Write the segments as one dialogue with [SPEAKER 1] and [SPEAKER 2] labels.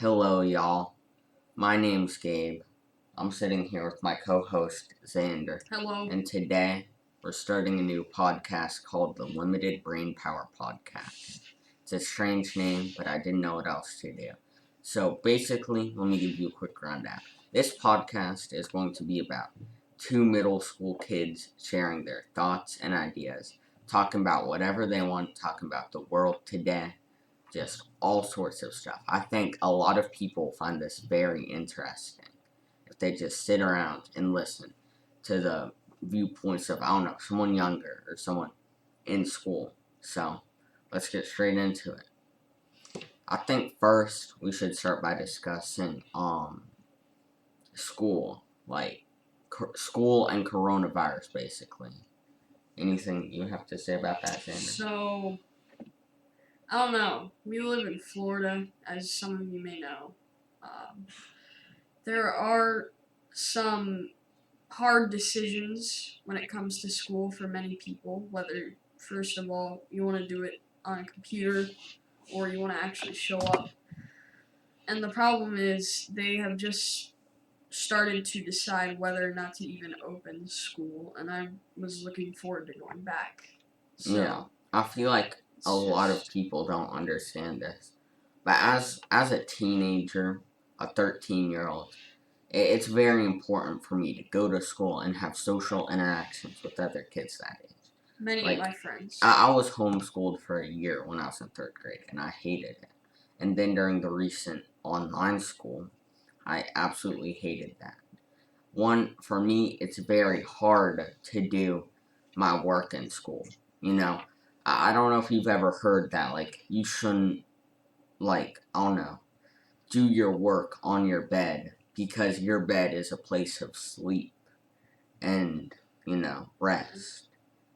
[SPEAKER 1] Hello, y'all. My name's Gabe. I'm sitting here with my co host, Xander.
[SPEAKER 2] Hello.
[SPEAKER 1] And today, we're starting a new podcast called the Limited Brain Power Podcast. It's a strange name, but I didn't know what else to do. So, basically, let me give you a quick rundown. This podcast is going to be about two middle school kids sharing their thoughts and ideas, talking about whatever they want, talking about the world today, just all sorts of stuff. I think a lot of people find this very interesting if they just sit around and listen to the viewpoints of, I don't know, someone younger or someone in school. So let's get straight into it. I think first we should start by discussing school, like school and coronavirus, basically. Anything you have to say about that, Xander?
[SPEAKER 2] So, I don't know. We live in Florida, as some of you may know. There are some hard decisions when it comes to school for many people, whether, first of all, you want to do it on a computer or you want to actually show up. And the problem is, they have just started to decide whether or not to even open school, and I was looking forward to going back. So,
[SPEAKER 1] Yeah, I feel like a lot of people don't understand this. But as a teenager, a 13-year-old, it's very important for me to go to school and have social interactions with other kids that age.
[SPEAKER 2] Many
[SPEAKER 1] Like,
[SPEAKER 2] of my friends.
[SPEAKER 1] I was homeschooled for a year when I was in third grade, and I hated it. And then during the recent online school, I absolutely hated that. One, for me, it's very hard to do my work in school. You know, I don't know if you've ever heard that. Like, you shouldn't, like, I don't know, do your work on your bed because your bed is a place of sleep and, rest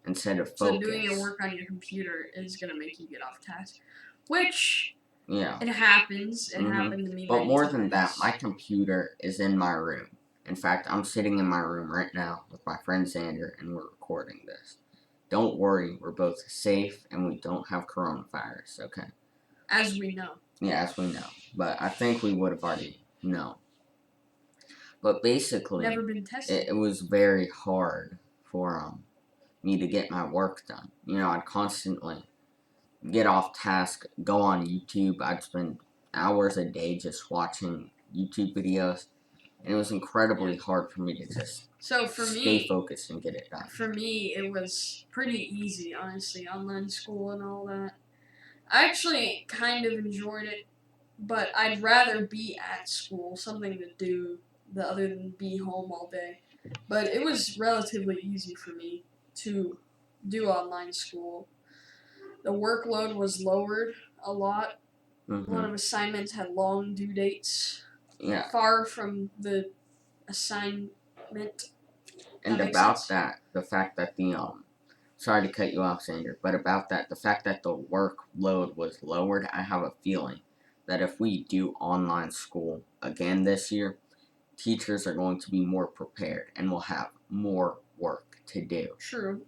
[SPEAKER 1] instead of focus.
[SPEAKER 2] So doing your work on your computer is gonna make you get off task, which
[SPEAKER 1] Yeah.
[SPEAKER 2] it happens. It happened to me.
[SPEAKER 1] But
[SPEAKER 2] many
[SPEAKER 1] more
[SPEAKER 2] times.
[SPEAKER 1] than that, my computer is in my room. In fact, I'm sitting in my room right now with my friend Xander, and we're recording this. Don't worry, we're both safe and we don't have coronavirus, okay?
[SPEAKER 2] As we know.
[SPEAKER 1] Yeah, as we know. But I think we would have already known. But basically,
[SPEAKER 2] Never been tested.
[SPEAKER 1] it was very hard for me to get my work done. I'd constantly get off task, go on YouTube. I'd spend hours a day just watching YouTube videos, and it was incredibly hard for me to just stay focused and get it done.
[SPEAKER 2] For me, it was pretty easy, honestly, online school and all that. I actually kind of enjoyed it, but I'd rather be at school, something to do, other than be home all day. But it was relatively easy for me to do online school. The workload was lowered a lot. A lot of assignments had long due dates.
[SPEAKER 1] Yeah.
[SPEAKER 2] Far from the assignment.
[SPEAKER 1] And about that, the fact that sorry to cut you off, Xander, but about that, the fact that the workload was lowered, I have a feeling that if we do online school again this year, teachers are going to be more prepared and will have more work to do.
[SPEAKER 2] True.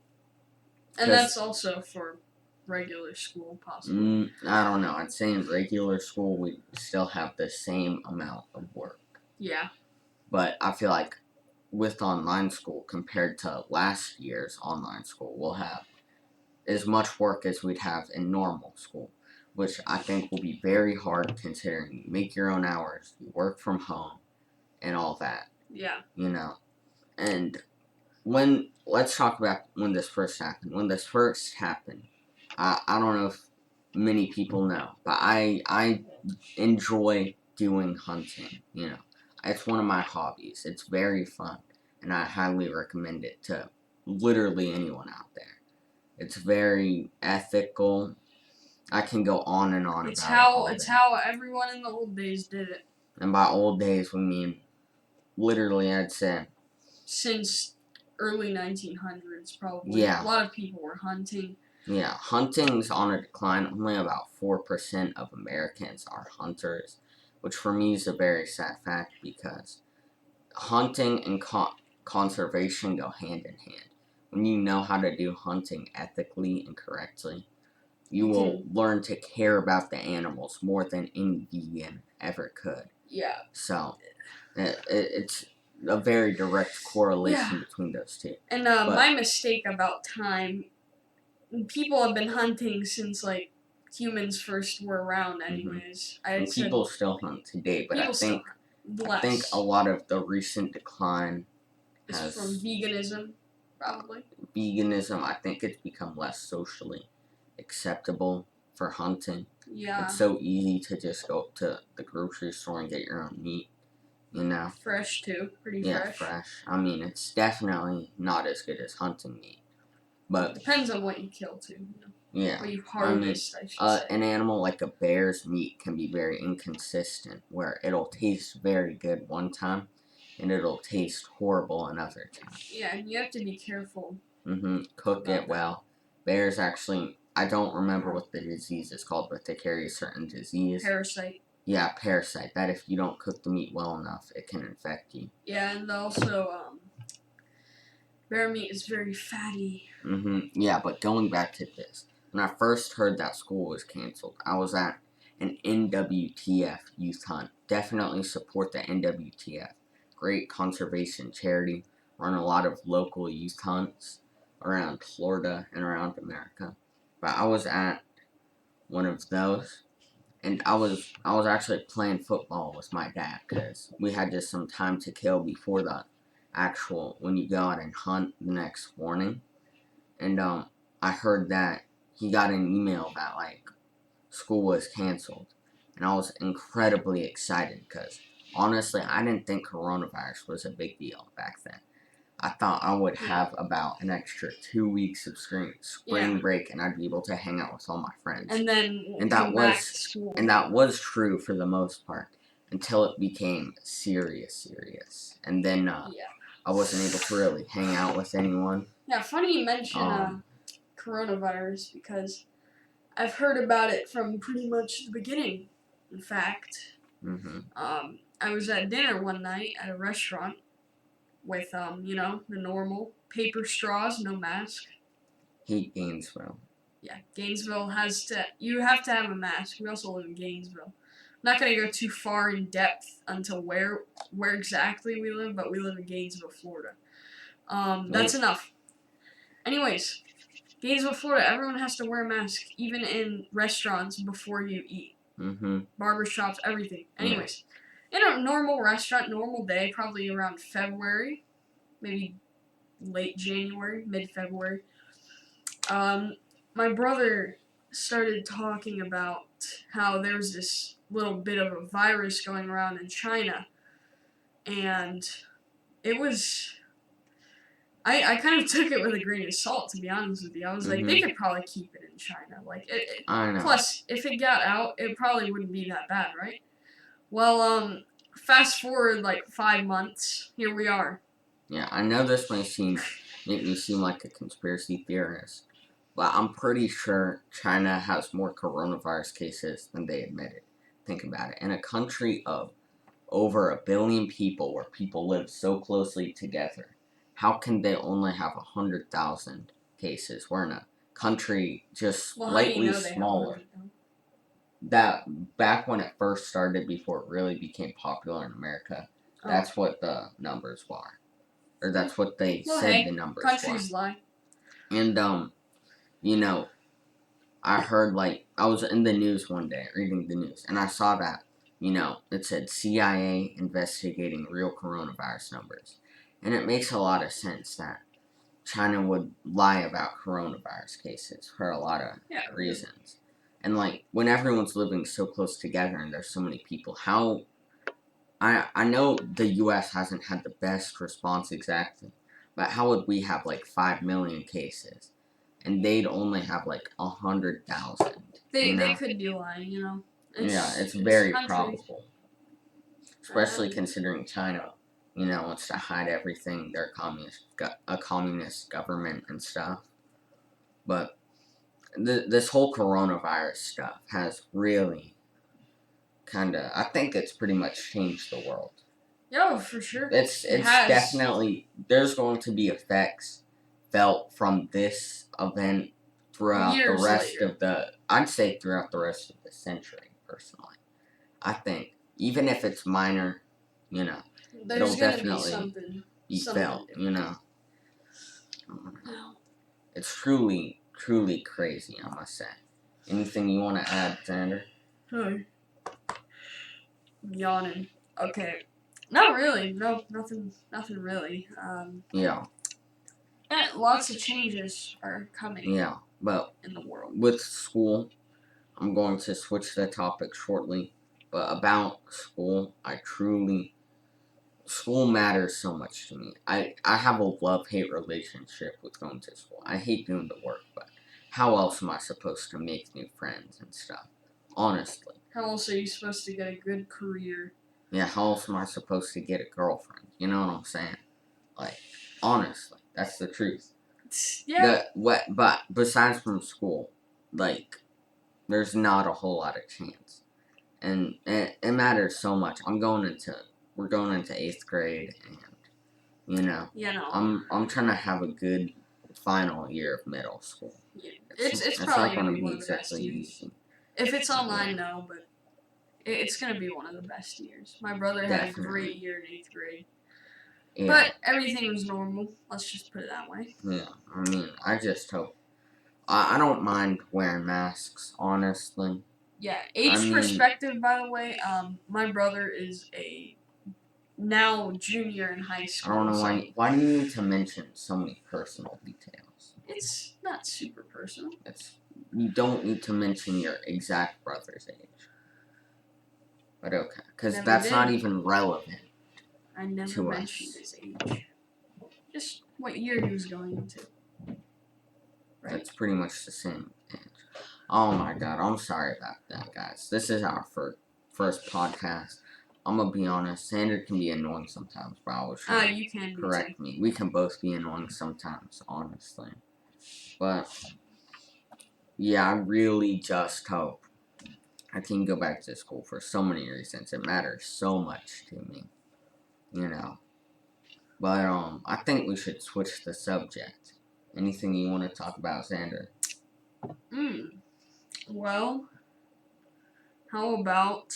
[SPEAKER 2] And that's also for regular school, possibly.
[SPEAKER 1] I don't know. I'd say in regular school, we still have the same amount of work.
[SPEAKER 2] Yeah.
[SPEAKER 1] But I feel like with online school, compared to last year's online school, we'll have as much work as we'd have in normal school, which I think will be very hard considering you make your own hours, you work from home, and all that.
[SPEAKER 2] Yeah.
[SPEAKER 1] And let's talk about when this first happened. When this first happened, I don't know if many people know, but I enjoy doing hunting. It's one of my hobbies. It's very fun, and I highly recommend it to literally anyone out there. It's very ethical. I can go on and on
[SPEAKER 2] It's
[SPEAKER 1] about it all
[SPEAKER 2] it's
[SPEAKER 1] day.
[SPEAKER 2] how everyone in the old days did it.
[SPEAKER 1] And by old days, we mean literally, I'd say
[SPEAKER 2] since early 1900s, probably.
[SPEAKER 1] Yeah.
[SPEAKER 2] A lot of people were hunting.
[SPEAKER 1] Yeah, hunting's on a decline. Only about 4% of Americans are hunters, which for me is a very sad fact because hunting and conservation go hand in hand. When you know how to do hunting ethically and correctly, You will learn to care about the animals more than any vegan ever could.
[SPEAKER 2] Yeah.
[SPEAKER 1] So, it's a very direct correlation between those two.
[SPEAKER 2] And my mistake about time, people have been hunting since, like, humans first were around anyways.
[SPEAKER 1] And people still hunt today, but I think a lot of the recent decline
[SPEAKER 2] is from veganism, probably.
[SPEAKER 1] Veganism, I think it's become less socially acceptable for hunting.
[SPEAKER 2] Yeah.
[SPEAKER 1] It's so easy to just go to the grocery store and get your own meat, you know?
[SPEAKER 2] Fresh, too. Pretty fresh.
[SPEAKER 1] Yeah, fresh. I mean, it's definitely not as good as hunting meat. But
[SPEAKER 2] depends on what you kill, too. You know?
[SPEAKER 1] Yeah.
[SPEAKER 2] What you harvest, I should say.
[SPEAKER 1] An animal like a bear's meat can be very inconsistent, where it'll taste very good one time, and it'll taste horrible another time.
[SPEAKER 2] Yeah, and you have to be careful.
[SPEAKER 1] Cook it well. Bears actually, I don't remember what the disease is called, but they carry a certain disease.
[SPEAKER 2] Parasite.
[SPEAKER 1] Yeah, parasite. That if you don't cook the meat well enough, it can infect you.
[SPEAKER 2] Yeah, and also, bear meat is very fatty.
[SPEAKER 1] Yeah, but going back to this, when I first heard that school was canceled, I was at an NWTF youth hunt. Definitely support the NWTF. Great conservation charity. Run a lot of local youth hunts around Florida and around America. But I was at one of those, and I was actually playing football with my dad because we had just some time to kill before the actual, when you go out and hunt the next morning. And I heard that he got an email that like school was canceled, and I was incredibly excited because honestly I didn't think coronavirus was a big deal back then. I thought I would have about an extra 2 weeks of spring break, and I'd be able to hang out with all my friends.
[SPEAKER 2] And then
[SPEAKER 1] that was true for the most part until it became serious, and then I wasn't able to really hang out with anyone.
[SPEAKER 2] Yeah, funny you mention coronavirus because I've heard about it from pretty much the beginning. In fact, I was at dinner one night at a restaurant with the normal paper straws, no mask.
[SPEAKER 1] Hate Gainesville.
[SPEAKER 2] Yeah, Gainesville you have to have a mask. We also live in Gainesville. I'm not gonna go too far in depth until where exactly we live, but we live in Gainesville, Florida. That's enough. Anyways, Gainesville, Florida, everyone has to wear a mask, even in restaurants before you eat. Barbershops, everything. Anyways, in a normal restaurant, normal day, probably around February, maybe late January, mid-February, my brother started talking about how there's this little bit of a virus going around in China, and it was... I kind of took it with a grain of salt, to be honest with you. I was like, they could probably keep it in China. Like,
[SPEAKER 1] I know.
[SPEAKER 2] Plus, if it got out, it probably wouldn't be that bad, right? Well, fast forward like 5 months, here we are.
[SPEAKER 1] Yeah, I know this may make me seem like a conspiracy theorist, but I'm pretty sure China has more coronavirus cases than they admitted. Think about it. In a country of over 1 billion people, where people live so closely together, how can they only have 100,000 cases? We're in a country just slightly smaller. That back when it first started, before it really became popular in America, that's what the numbers were, or that's what they said the numbers were.
[SPEAKER 2] Countries lie.
[SPEAKER 1] And I heard, like, I was in the news one day reading the news, and I saw that it said CIA investigating real coronavirus numbers. And it makes a lot of sense that China would lie about coronavirus cases for a lot of reasons. And, like, when everyone's living so close together and there's so many people, how... I know the U.S. hasn't had the best response exactly, but how would we have, like, 5 million cases? And they'd only have, like, 100,000.
[SPEAKER 2] They could be lying,
[SPEAKER 1] It's very probable. Especially considering China... wants to hide everything. They're a communist government and stuff. But this whole coronavirus stuff has really I think it's pretty much changed the world.
[SPEAKER 2] Yeah, for sure.
[SPEAKER 1] It's definitely, there's going to be effects felt from this event throughout the rest of the I'd say throughout the rest of the century, personally. I think even if it's minor, you know,
[SPEAKER 2] There's
[SPEAKER 1] it'll
[SPEAKER 2] gonna be
[SPEAKER 1] definitely
[SPEAKER 2] something.
[SPEAKER 1] be
[SPEAKER 2] something
[SPEAKER 1] felt.
[SPEAKER 2] different.
[SPEAKER 1] You know,
[SPEAKER 2] No.
[SPEAKER 1] it's truly, truly crazy. I must say. Anything you want to add, Xander?
[SPEAKER 2] Sorry. Yawning. Okay. Not really. No, nothing. Nothing really.
[SPEAKER 1] Yeah,
[SPEAKER 2] Lots of changes are coming
[SPEAKER 1] yeah. But
[SPEAKER 2] in the world.
[SPEAKER 1] with school, I'm going to switch the topic shortly. But about school, school matters so much to me. I have a love-hate relationship with going to school. I hate doing the work, but how else am I supposed to make new friends and stuff? Honestly.
[SPEAKER 2] How else are you supposed to get a good career?
[SPEAKER 1] Yeah, how else am I supposed to get a girlfriend? You know what I'm saying? Like, honestly, that's the truth.
[SPEAKER 2] Yeah.
[SPEAKER 1] But besides from school, like, there's not a whole lot of chance. And it matters so much. We're going into 8th grade, and you know,
[SPEAKER 2] You know.
[SPEAKER 1] I'm trying to have a good final year of middle school.
[SPEAKER 2] Yeah. It's
[SPEAKER 1] not
[SPEAKER 2] probably
[SPEAKER 1] going
[SPEAKER 2] gonna
[SPEAKER 1] to
[SPEAKER 2] be
[SPEAKER 1] be
[SPEAKER 2] one of the best
[SPEAKER 1] exactly
[SPEAKER 2] years.
[SPEAKER 1] easy.
[SPEAKER 2] If it's online, no, but it's gonna be one of the best years. My brother had a
[SPEAKER 1] Definitely.
[SPEAKER 2] great year in 8th grade.
[SPEAKER 1] Yeah.
[SPEAKER 2] But everything was normal. Let's just put it that way.
[SPEAKER 1] Yeah, I mean, I just hope. I don't mind wearing masks, honestly.
[SPEAKER 2] Yeah, age perspective, by the way, my brother is a now junior in high
[SPEAKER 1] I
[SPEAKER 2] school.
[SPEAKER 1] don't know
[SPEAKER 2] so
[SPEAKER 1] why. Why do you need to mention so many personal details?
[SPEAKER 2] It's not super personal.
[SPEAKER 1] You don't need to mention your exact brother's age. But okay, because
[SPEAKER 2] Never
[SPEAKER 1] that's not
[SPEAKER 2] did.
[SPEAKER 1] even relevant.
[SPEAKER 2] I never
[SPEAKER 1] to
[SPEAKER 2] mentioned
[SPEAKER 1] us.
[SPEAKER 2] his age. Just what year he was going into. Right.
[SPEAKER 1] That's pretty much the same age. Oh my god, I'm sorry about that, guys. This is our first podcast. I'm gonna be honest, Xander can be annoying sometimes, but I was sure
[SPEAKER 2] You can be
[SPEAKER 1] correct
[SPEAKER 2] too.
[SPEAKER 1] me. We can both be annoying sometimes, honestly. But yeah, I really just hope I can go back to school for so many reasons. It matters so much to me. You know. But I think we should switch the subject. Anything you want to talk about, Xander?
[SPEAKER 2] Well, how about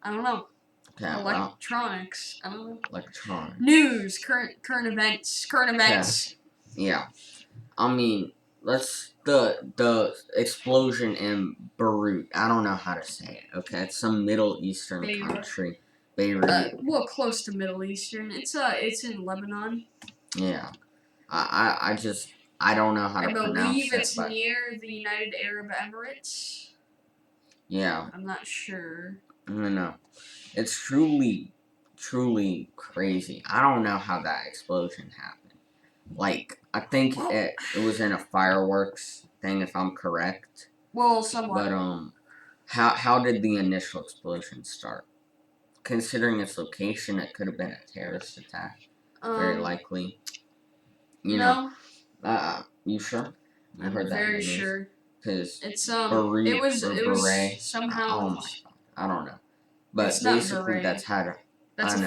[SPEAKER 2] I don't know.
[SPEAKER 1] Okay,
[SPEAKER 2] Electronics. I don't know.
[SPEAKER 1] Electronics.
[SPEAKER 2] News, current events.
[SPEAKER 1] Yeah. I mean, the explosion in Beirut. I don't know how to say it. Okay, it's some Middle Eastern
[SPEAKER 2] Beirut.
[SPEAKER 1] country. Beirut.
[SPEAKER 2] Well, close to Middle Eastern. It's in Lebanon.
[SPEAKER 1] Yeah. I don't know how to pronounce it.
[SPEAKER 2] I believe it's near the United Arab Emirates.
[SPEAKER 1] Yeah.
[SPEAKER 2] I'm not sure.
[SPEAKER 1] No. It's truly, truly crazy. I don't know how that explosion happened. Like, I think it was in a fireworks thing, if I'm correct.
[SPEAKER 2] Well, somewhat.
[SPEAKER 1] But how did the initial explosion start? Considering its location, it could have been a terrorist attack. Very likely. You know. You sure? You heard that?
[SPEAKER 2] I'm very sure.
[SPEAKER 1] Because
[SPEAKER 2] it's
[SPEAKER 1] Beirut
[SPEAKER 2] it was
[SPEAKER 1] beret.
[SPEAKER 2] somehow.
[SPEAKER 1] Oh my god, I don't know. But
[SPEAKER 2] it's
[SPEAKER 1] basically, that's a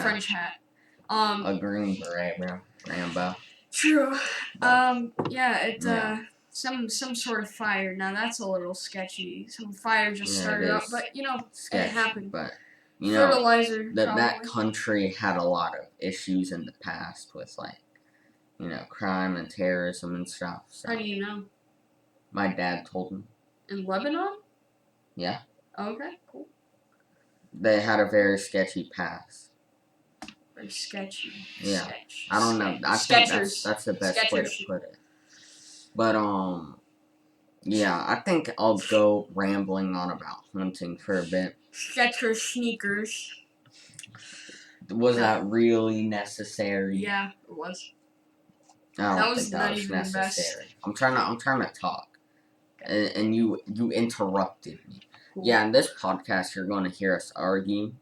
[SPEAKER 2] French hat.
[SPEAKER 1] A green beret, bro. Rambo.
[SPEAKER 2] True. Some sort of fire. Now that's a little sketchy. Some fire just started up, but
[SPEAKER 1] sketchy,
[SPEAKER 2] it happened.
[SPEAKER 1] But
[SPEAKER 2] fertilizer.
[SPEAKER 1] That country had a lot of issues in the past with crime and terrorism and stuff. So.
[SPEAKER 2] How do you know?
[SPEAKER 1] My dad told me.
[SPEAKER 2] In Lebanon?
[SPEAKER 1] Yeah.
[SPEAKER 2] Okay, cool.
[SPEAKER 1] They had a very sketchy past.
[SPEAKER 2] Very sketchy.
[SPEAKER 1] Yeah.
[SPEAKER 2] Sketch.
[SPEAKER 1] I don't know. I think that's the best way to put it. But yeah, I think I'll go rambling on about hunting for a bit.
[SPEAKER 2] Skechers sneakers.
[SPEAKER 1] Was that really necessary?
[SPEAKER 2] Yeah, it was.
[SPEAKER 1] I don't think that was necessary. I'm trying to talk, and you interrupted me. Cool. Yeah, in this podcast you're going to hear us argue,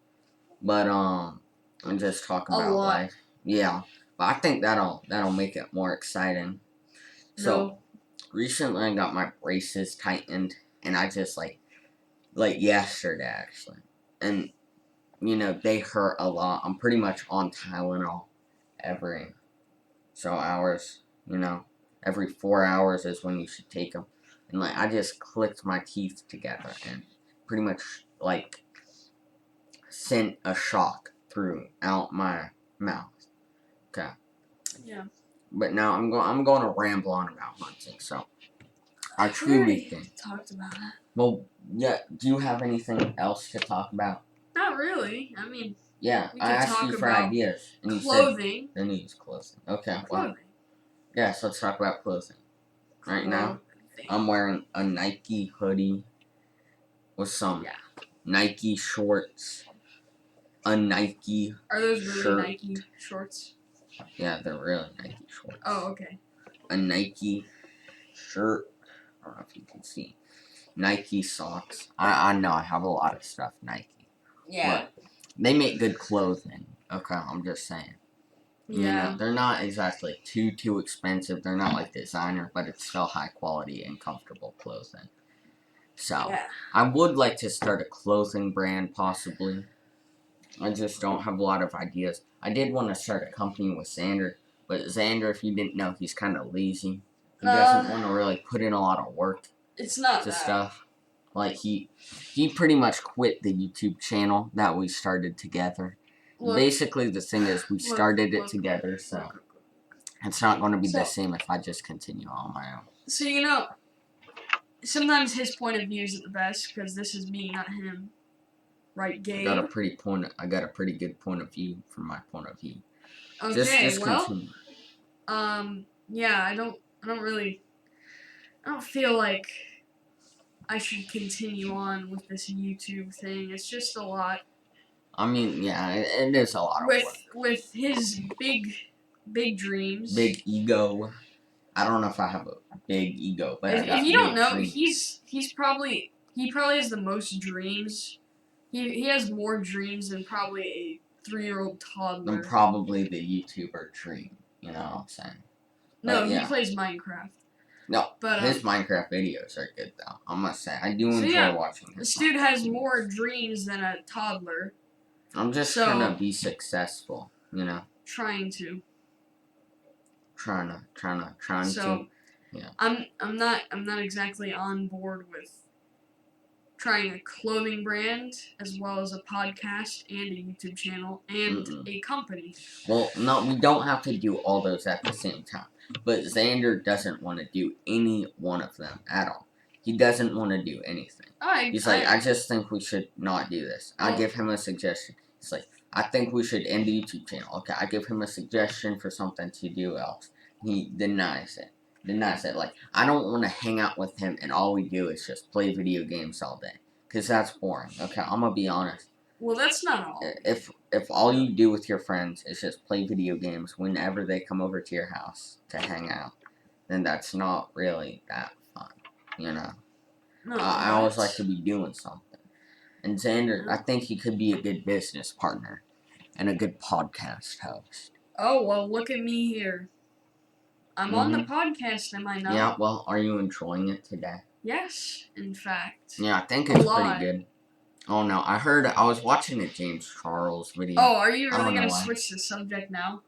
[SPEAKER 1] but I'm just talking about life. Yeah, but I think that'll make it more exciting. So recently I got my braces tightened, and I just like yesterday actually, and they hurt a lot. I'm pretty much on Tylenol every 4 hours is when you should take them. and like I just clicked my teeth together and pretty much like sent a shock throughout my mouth. Okay.
[SPEAKER 2] Yeah.
[SPEAKER 1] But now I'm going to ramble on about hunting. So I
[SPEAKER 2] We
[SPEAKER 1] truly
[SPEAKER 2] already
[SPEAKER 1] think.
[SPEAKER 2] talked about it.
[SPEAKER 1] Well, yeah. Do you have anything else to talk about?
[SPEAKER 2] Not really. I mean,
[SPEAKER 1] Yeah,
[SPEAKER 2] we
[SPEAKER 1] I
[SPEAKER 2] could
[SPEAKER 1] asked
[SPEAKER 2] talk
[SPEAKER 1] you for
[SPEAKER 2] about
[SPEAKER 1] ideas, and you said
[SPEAKER 2] clothing.
[SPEAKER 1] the news clothing. Okay, well,
[SPEAKER 2] Clothing.
[SPEAKER 1] yeah. So let's talk about clothing. Right now, I'm wearing a Nike hoodie with some Nike shorts, a Nike
[SPEAKER 2] Are those really
[SPEAKER 1] shirt.
[SPEAKER 2] Nike shorts?
[SPEAKER 1] Yeah, they're really Nike shorts.
[SPEAKER 2] Oh, okay.
[SPEAKER 1] A Nike shirt. I don't know if you can see. Nike socks. I know I have a lot of stuff Nike.
[SPEAKER 2] Yeah.
[SPEAKER 1] But they make good clothing. Okay, I'm just saying.
[SPEAKER 2] Yeah.
[SPEAKER 1] You know, they're not exactly too expensive. They're not like designer, but it's still high quality and comfortable clothing. So,
[SPEAKER 2] Yeah.
[SPEAKER 1] I would like to start a clothing brand possibly. I just don't have a lot of ideas. I did want to start a company with Xander, but Xander, if you didn't know, he's kind of lazy. He doesn't want to really put in a lot of work
[SPEAKER 2] It's not
[SPEAKER 1] to
[SPEAKER 2] that.
[SPEAKER 1] stuff. Like he pretty much quit the YouTube channel that we started together.
[SPEAKER 2] Look,
[SPEAKER 1] Basically, the thing is we started it together, so it's not going to be the
[SPEAKER 2] So-
[SPEAKER 1] same if I just continue on my own.
[SPEAKER 2] So you know, sometimes his point of view isn't the best because this is me, not him. Right, Gabe?
[SPEAKER 1] I got a pretty good point of view from my point of view.
[SPEAKER 2] Okay,
[SPEAKER 1] Just
[SPEAKER 2] well,
[SPEAKER 1] continue.
[SPEAKER 2] yeah, I don't feel like I should continue on with this YouTube thing. It's just a lot.
[SPEAKER 1] I mean, yeah, it is a lot of work.
[SPEAKER 2] With his big dreams.
[SPEAKER 1] Big ego. I don't know if I have a big ego, but
[SPEAKER 2] If you don't know,
[SPEAKER 1] dreams.
[SPEAKER 2] he probably has the most dreams. He has more dreams than probably a 3-year-old toddler.
[SPEAKER 1] I'm probably the YouTuber dream. You know what I'm saying?
[SPEAKER 2] No,
[SPEAKER 1] But, yeah.
[SPEAKER 2] he plays Minecraft.
[SPEAKER 1] No,
[SPEAKER 2] but
[SPEAKER 1] his Minecraft videos are good though. I must say, I do enjoy watching his.
[SPEAKER 2] This dude has more dreams than a toddler.
[SPEAKER 1] I'm just trying to be successful, you know.
[SPEAKER 2] Trying to.
[SPEAKER 1] So, yeah.
[SPEAKER 2] I'm not exactly on board with trying a clothing brand as well as a podcast and a YouTube channel and a company.
[SPEAKER 1] Well, no, we don't have to do all those at the same time. But Xander doesn't want to do any one of them at all. He doesn't want to do anything. He's like, I just think we should not do this. I give him a suggestion. He's like, I think we should end the YouTube channel. Okay, I give him a suggestion for something to do else. He denies it. Like, I don't want to hang out with him and all we do is just play video games all day. Because that's boring. Okay, I'm going to be honest.
[SPEAKER 2] Well, that's not all.
[SPEAKER 1] If all you do with your friends is just play video games whenever they come over to your house to hang out, then that's not really that fun, you know?
[SPEAKER 2] No,
[SPEAKER 1] I always like to be doing something. And Xander, I think he could be a good business partner and a good podcast host.
[SPEAKER 2] Oh, well, look at me here. I'm on the podcast, am I not?
[SPEAKER 1] Yeah, well, are you enjoying it today?
[SPEAKER 2] Yes, in fact.
[SPEAKER 1] Yeah, I think it's pretty good. Oh no, I was watching a James Charles video.
[SPEAKER 2] Oh, are you really going to switch the subject now?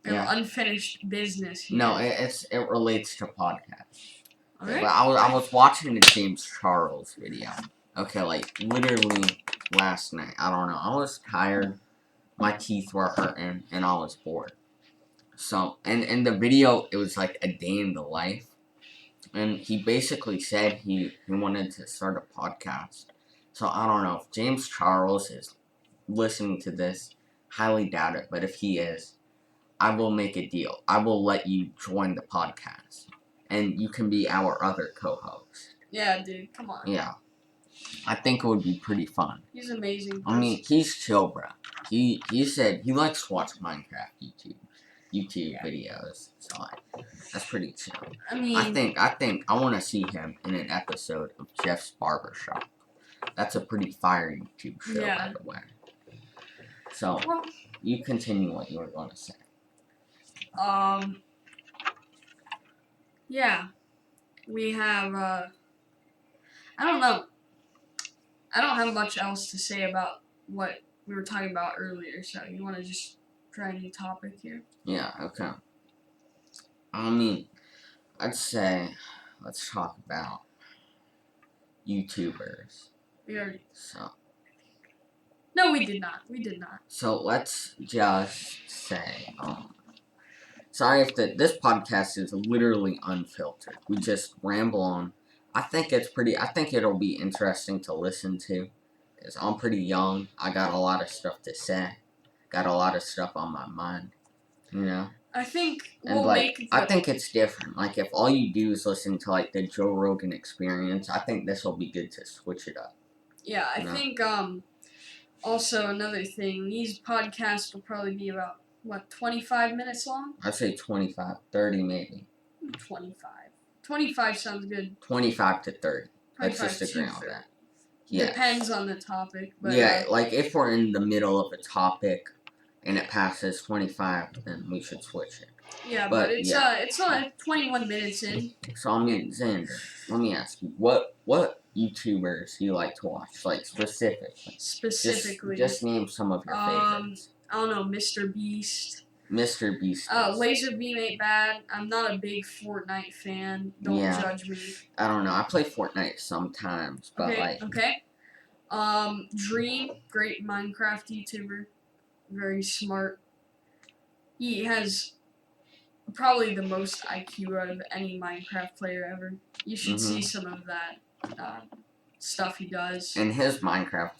[SPEAKER 1] Yeah.
[SPEAKER 2] Unfinished business here.
[SPEAKER 1] No, it relates to podcasts.
[SPEAKER 2] Okay.
[SPEAKER 1] But I was watching the James Charles video. Okay, like literally last night. I don't know. I was tired. My teeth were hurting, and I was bored. So, and in the video, it was like a day in the life. And he basically said he wanted to start a podcast. So, I don't know if James Charles is listening to this. Highly doubt it. But if he is, I will make a deal. I will let you join the podcast. And you can be our other co-host.
[SPEAKER 2] Yeah, dude. Come on.
[SPEAKER 1] Yeah. I think it would be pretty fun.
[SPEAKER 2] He's amazing.
[SPEAKER 1] I mean, he's chill, bro. He said he likes to watch Minecraft YouTube videos. So that's pretty chill.
[SPEAKER 2] I mean,
[SPEAKER 1] I think I want to see him in an episode of Jeff's Barbershop. That's a pretty fire YouTube show, by the way. So, you continue what you were going to say.
[SPEAKER 2] Yeah. We have, I don't know. I don't have much else to say about what we were talking about earlier, so you want to just try a new topic here?
[SPEAKER 1] Yeah, okay. I mean, I'd say, let's talk about YouTubers.
[SPEAKER 2] We already.
[SPEAKER 1] So.
[SPEAKER 2] No, we did not. We did not.
[SPEAKER 1] So let's just say, sorry if this podcast is literally unfiltered. We just ramble on. I think it'll be interesting to listen to, because I'm pretty young. I got a lot of stuff to say. Got a lot of stuff on my mind, you know?
[SPEAKER 2] I think
[SPEAKER 1] And
[SPEAKER 2] we'll make.
[SPEAKER 1] I think it's different. Like, if all you do is listen to, like, the Joe Rogan Experience, I think this will be good to switch it up.
[SPEAKER 2] Yeah, I think, also another thing, these podcasts will probably be about, 25 minutes long?
[SPEAKER 1] I'd say 25, 30 maybe.
[SPEAKER 2] 25. 25 sounds good.
[SPEAKER 1] 25 to 30. Let's
[SPEAKER 2] 25
[SPEAKER 1] just agree
[SPEAKER 2] to
[SPEAKER 1] on
[SPEAKER 2] 30.
[SPEAKER 1] that. Yeah.
[SPEAKER 2] Depends on the topic. But,
[SPEAKER 1] yeah, like if we're in the middle of a topic and it passes 25, then we should switch it.
[SPEAKER 2] Yeah, but it's not 21 minutes in.
[SPEAKER 1] So I mean, Xander, let me ask you, what YouTubers do you like to watch? Like specifically.
[SPEAKER 2] Specifically.
[SPEAKER 1] Just name some of your favorites.
[SPEAKER 2] I don't know, Mr. Beast.
[SPEAKER 1] Mr. Beast.
[SPEAKER 2] LaserBeam ain't bad. I'm not a big Fortnite fan. Don't judge me.
[SPEAKER 1] I don't know. I play Fortnite sometimes, but
[SPEAKER 2] Okay. Dream, great Minecraft YouTuber. Very smart. He has probably the most IQ out of any Minecraft player ever. You should see some of that stuff he does.
[SPEAKER 1] And his Minecraft,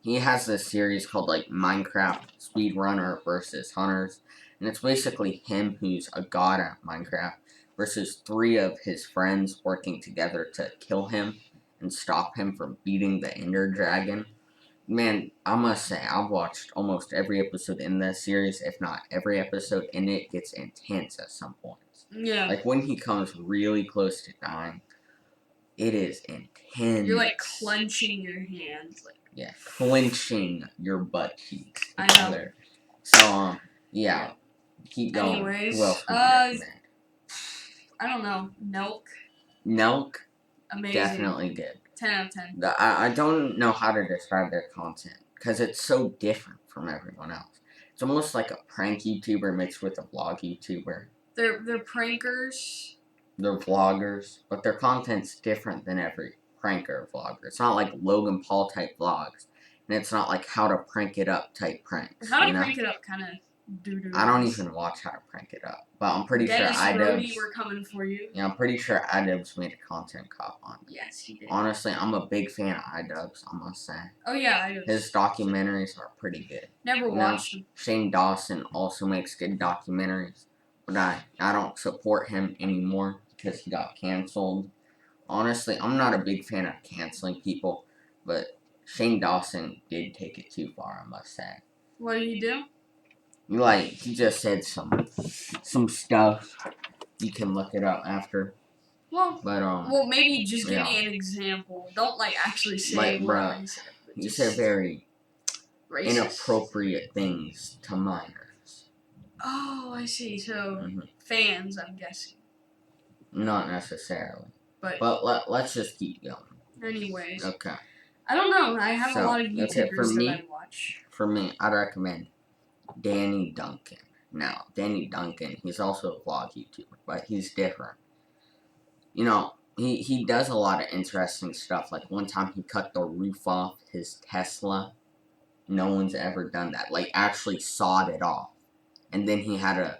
[SPEAKER 1] he has this series called, like, Minecraft Speedrunner versus Hunters. And it's basically him, who's a god at Minecraft, versus 3 of his friends working together to kill him and stop him from beating the Ender Dragon. Man, I must say, I've watched almost every episode in this series, if not every episode, and it gets intense at some points.
[SPEAKER 2] Yeah.
[SPEAKER 1] Like, when he comes really close to dying, it is intense.
[SPEAKER 2] You're, like, clenching your hands. Like,
[SPEAKER 1] yeah, clenching your butt cheeks
[SPEAKER 2] together.
[SPEAKER 1] So, yeah. Keep going.
[SPEAKER 2] Anyways,
[SPEAKER 1] who else would you recommend?
[SPEAKER 2] I don't know.
[SPEAKER 1] Nelk?
[SPEAKER 2] Amazing.
[SPEAKER 1] Definitely good.
[SPEAKER 2] 10 out of 10.
[SPEAKER 1] I don't know how to describe their content, because it's so different from everyone else. It's almost like a prank YouTuber mixed with a vlog YouTuber.
[SPEAKER 2] They're prankers.
[SPEAKER 1] They're vloggers, but their content's different than every pranker vlogger. It's not like Logan Paul type vlogs, and it's not like how to prank it up type pranks.
[SPEAKER 2] How to prank it up kind of doo-doo.
[SPEAKER 1] I don't even watch How to Prank It Up, but I'm pretty sure
[SPEAKER 2] iDubbbz, we're coming for you.
[SPEAKER 1] Yeah, I'm pretty sure iDubbbz made a content cop on it.
[SPEAKER 2] Yes, he did.
[SPEAKER 1] Honestly, I'm a big fan of iDubbbz, I must say.
[SPEAKER 2] Oh yeah, I do.
[SPEAKER 1] His documentaries are pretty good.
[SPEAKER 2] Never watched them.
[SPEAKER 1] Shane Dawson also makes good documentaries, but I don't support him anymore because he got canceled. Honestly, I'm not a big fan of canceling people, but Shane Dawson did take it too far, I must say.
[SPEAKER 2] What did he do?
[SPEAKER 1] He just said some stuff. You can look it up after.
[SPEAKER 2] Well,
[SPEAKER 1] but
[SPEAKER 2] maybe just give me an example. Don't actually say what he said.
[SPEAKER 1] You said very
[SPEAKER 2] racist.
[SPEAKER 1] Inappropriate things to minors.
[SPEAKER 2] Oh, I see. So fans, I'm guessing.
[SPEAKER 1] Not necessarily.
[SPEAKER 2] But
[SPEAKER 1] let's just keep going.
[SPEAKER 2] Anyways.
[SPEAKER 1] Okay.
[SPEAKER 2] I don't know. I have a lot of YouTubers that I watch.
[SPEAKER 1] For me, I'd recommend Danny Duncan. Now, Danny Duncan, he's also a vlog YouTuber, but he's different. You know, he does a lot of interesting stuff. Like, one time he cut the roof off his Tesla. No one's ever done that. Like, actually sawed it off. And then he had a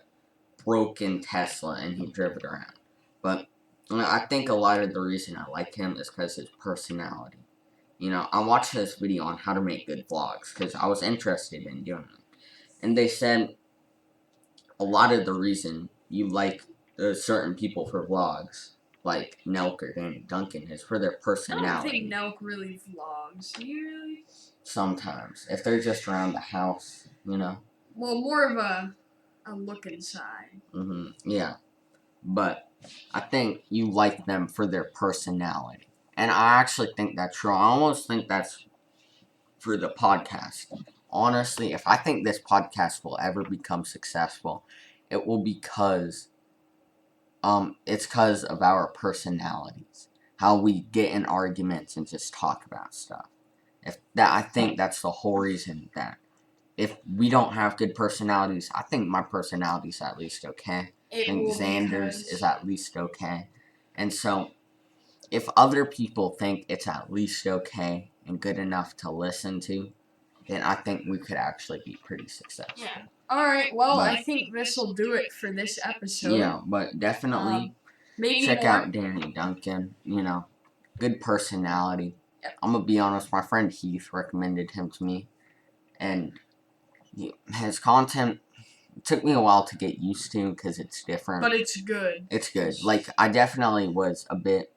[SPEAKER 1] broken Tesla and he drove it around. But I think a lot of the reason I like him is because his personality. You know, I watched this video on how to make good vlogs because I was interested in doing it. And they said a lot of the reason you like certain people for vlogs, like Nelk or Danny Duncan, is for their personality.
[SPEAKER 2] I don't think Nelk really vlogs. Do you really?
[SPEAKER 1] Sometimes. If they're just around the house, you know.
[SPEAKER 2] Well, more of a look inside.
[SPEAKER 1] Yeah. But I think you like them for their personality. And I actually think that's true. I almost think that's for the podcast. Honestly, if I think this podcast will ever become successful, it will because it's because of our personalities. How we get in arguments and just talk about stuff. I think that's the whole reason that if we don't have good personalities, I think my personality's at least okay.
[SPEAKER 2] It
[SPEAKER 1] think
[SPEAKER 2] will
[SPEAKER 1] Xander's
[SPEAKER 2] because-
[SPEAKER 1] is at least okay. And so, if other people think it's at least okay and good enough to listen to, then I think we could actually be pretty successful.
[SPEAKER 2] Yeah. Alright, well,
[SPEAKER 1] But-
[SPEAKER 2] I think this will do it for this episode.
[SPEAKER 1] Yeah, but definitely
[SPEAKER 2] Maybe
[SPEAKER 1] check
[SPEAKER 2] more.
[SPEAKER 1] out Danny Duncan. You know, good personality.
[SPEAKER 2] Yep.
[SPEAKER 1] I'm gonna be honest, my friend Heath recommended him to me, and his content took me a while to get used to because it's different.
[SPEAKER 2] But it's good.
[SPEAKER 1] It's good. Like, I definitely was a bit.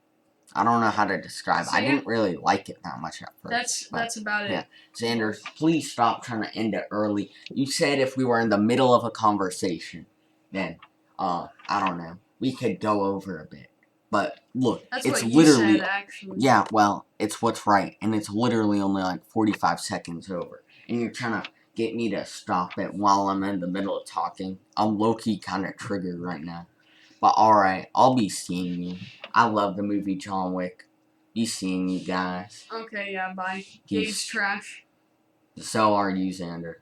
[SPEAKER 1] I don't know how to describe it. I didn't really like it that much at first.
[SPEAKER 2] That's about it.
[SPEAKER 1] yeah. Xander, please stop trying to end it early. You said if we were in the middle of a conversation, then, I don't know, we could go over a bit. But, look,
[SPEAKER 2] That's
[SPEAKER 1] it's
[SPEAKER 2] what you
[SPEAKER 1] literally.
[SPEAKER 2] said, actually.
[SPEAKER 1] Yeah, well, it's what's right. And it's literally only like 45 seconds over. And you're trying to get me to stop it while I'm in the middle of talking. I'm low-key kind of triggered right now. But alright, I'll be seeing you. I love the movie John Wick. Be seeing you guys.
[SPEAKER 2] Okay, yeah, bye.
[SPEAKER 1] Peace.
[SPEAKER 2] Gabe's trash.
[SPEAKER 1] So are you, Xander.